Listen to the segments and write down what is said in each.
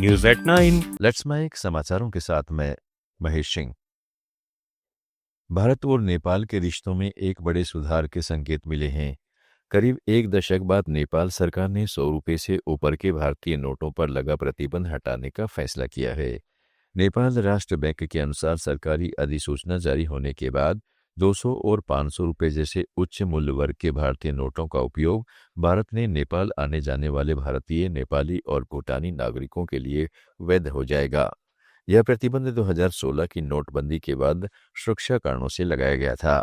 News at 9। Let's mic समाचारों के साथ मैं महेश सिंह। भारत और नेपाल के रिश्तों में एक बड़े सुधार के संकेत मिले हैं। करीब एक दशक बाद नेपाल सरकार ने 100 रुपये से ऊपर के भारतीय नोटों पर लगा प्रतिबंध हटाने का फैसला किया है। नेपाल राष्ट्र बैंक के अनुसार सरकारी अधिसूचना जारी होने के बाद 200 और 500 रुपये जैसे उच्च मूल्य वर्ग के भारतीय नोटों का उपयोग भारत में नेपाल आने जाने वाले भारतीय, नेपाली और भूटानी नागरिकों के लिए वैध हो जाएगा। यह प्रतिबंध 2016 की नोटबंदी के बाद सुरक्षा कारणों से लगाया गया था,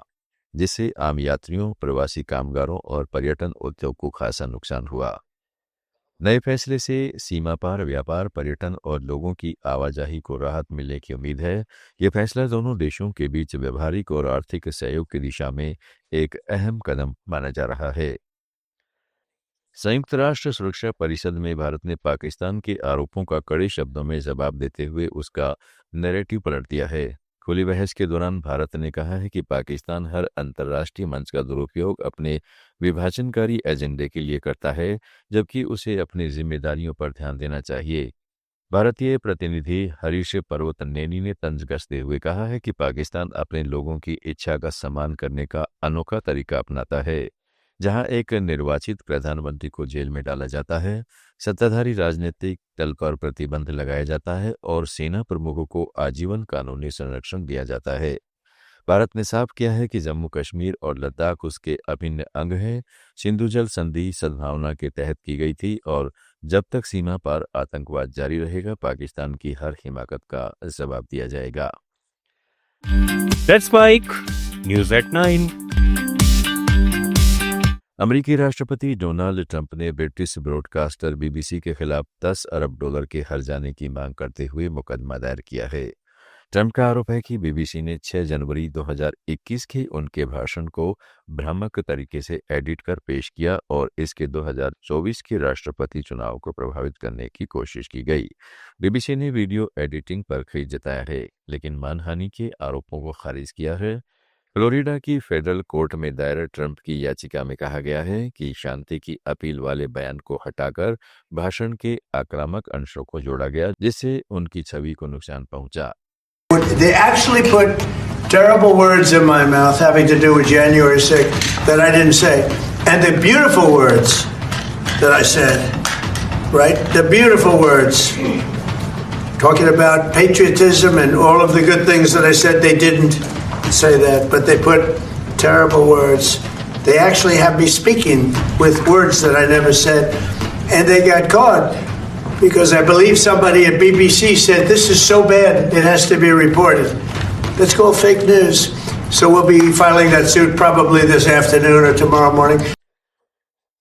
जिससे आम यात्रियों, प्रवासी कामगारों और पर्यटन उद्योग को खासा नुकसान हुआ। नए फैसले से सीमा पार व्यापार, पर्यटन और लोगों की आवाजाही को राहत मिलने की उम्मीद है। यह फैसला दोनों देशों के बीच व्यावहारिक और आर्थिक सहयोग की दिशा में एक अहम कदम माना जा रहा है। संयुक्त राष्ट्र सुरक्षा परिषद में भारत ने पाकिस्तान के आरोपों का कड़े शब्दों में जवाब देते हुए उसका नैरेटिव पलट दिया है। खुली बहस के दौरान भारत ने कहा है कि पाकिस्तान हर अंतर्राष्ट्रीय मंच का दुरुपयोग अपने विभाजनकारी एजेंडे के लिए करता है, जबकि उसे अपनी जिम्मेदारियों पर ध्यान देना चाहिए। भारतीय प्रतिनिधि हरीश पर्वतनेनी ने तंज कसते हुए कहा है कि पाकिस्तान अपने लोगों की इच्छा का सम्मान करने का अनोखा तरीका अपनाता है, जहां एक निर्वाचित प्रधानमंत्री को जेल में डाला जाता है, सत्ताधारी राजनीतिक दल पर प्रतिबंध लगाया जाता है और सेना प्रमुखों को आजीवन कानूनी संरक्षण दिया जाता है। भारत ने साफ किया है कि जम्मू कश्मीर और लद्दाख उसके अभिन्न अंग है। सिंधु जल संधि सद्भावना के तहत की गई थी और जब तक सीमा पार आतंकवाद जारी रहेगा, पाकिस्तान की हर हिमाकत का जवाब दिया जाएगा। Let's Mic news at 9। अमेरिकी राष्ट्रपति डोनाल्ड ट्रंप ने ब्रिटिश ब्रॉडकास्टर बीबीसी के खिलाफ $10 अरब के हर्जाने की मांग करते हुए मुकदमा दायर किया है। ट्रंप का आरोप है कि बीबीसी ने 6 जनवरी 2021 के उनके भाषण को भ्रामक तरीके से एडिट कर पेश किया और इसके 2024 के राष्ट्रपति चुनाव को प्रभावित करने की कोशिश की गई। बीबीसी ने वीडियो एडिटिंग पर खेद जताया है, लेकिन मानहानि के आरोपों को खारिज किया है। फ्लोरिडा की फेडरल कोर्ट में दायर ट्रंप की याचिका में कहा गया है कि शांति की अपील वाले बयान को हटाकर भाषण के आक्रामक अंशों को जोड़ा गया, जिससे उनकी छवि को नुकसान पहुंचा। They actually put terrible words in my mouth having to do with January 6th that I didn't say. And the beautiful words that I said, right? The beautiful words. Talking about patriotism and all of the good things that I said, they didn't say that, but they put terrible words. They actually have me speaking with words that I never said, and they got caught because I believe somebody at BBC said this is so bad it has to be reported. That's called fake news. So we'll be filing that suit probably this afternoon or tomorrow morning.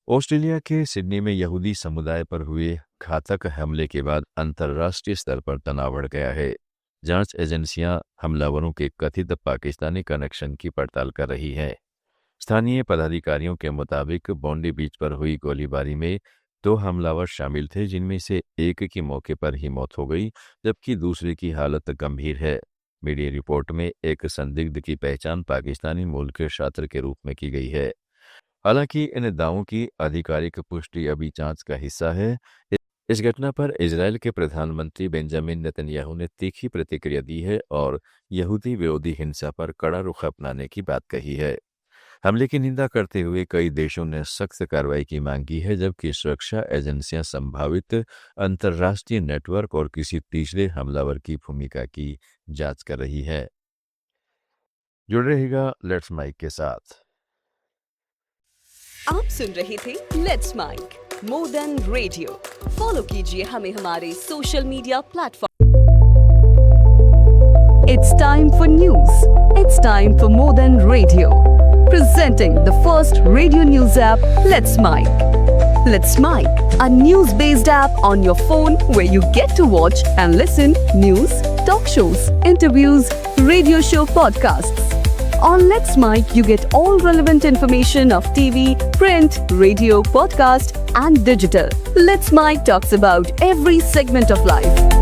Australia के Sydney में यहूदी समुदाय पर हुए घातक हमले के बाद अंतर्राष्ट्रीय स्तर पर तनाव बढ़ गया है। जांच एजेंसियां हमलावरों के कथित पाकिस्तानी कनेक्शन की पड़ताल कर रही हैं। स्थानीय पदाधिकारियों के मुताबिक बॉन्डी बीच पर हुई गोलीबारी में 2 हमलावर शामिल थे, जिनमें से एक की मौके पर ही मौत हो गई, जबकि दूसरे की हालत गंभीर है। मीडिया रिपोर्ट में एक संदिग्ध की पहचान पाकिस्तानी मूल के छात्र के रूप में की गई है। हालांकि इन दावों की आधिकारिक पुष्टि अभी जांच का हिस्सा है। इस घटना पर इजरायल के प्रधानमंत्री बेंजामिन नेतन्याहू ने तीखी प्रतिक्रिया दी है और यहूदी विरोधी हिंसा पर कड़ा रुख अपनाने की बात कही है। हमले की निंदा करते हुए कई देशों ने सख्त कार्रवाई की मांग की है, जबकि सुरक्षा एजेंसियां संभावित अंतर्राष्ट्रीय नेटवर्क और किसी तीसरे हमलावर की भूमिका की जांच कर रही है। जुड़े रहेगा लेट्स माइक के साथ। आप सुन रहे थे let's Mic more than radio. Follow कीजिए हमें हमारे social media platform. It's time for news. It's time for more than radio. Presenting the first radio news app, Let's Mic. Let's Mic, a news-based app on your phone where you get to watch and listen news, talk shows, interviews, radio show podcasts. On Let's Mic, you get all relevant information of TV, print, radio, podcast, and digital. Let's Mic talks about every segment of life.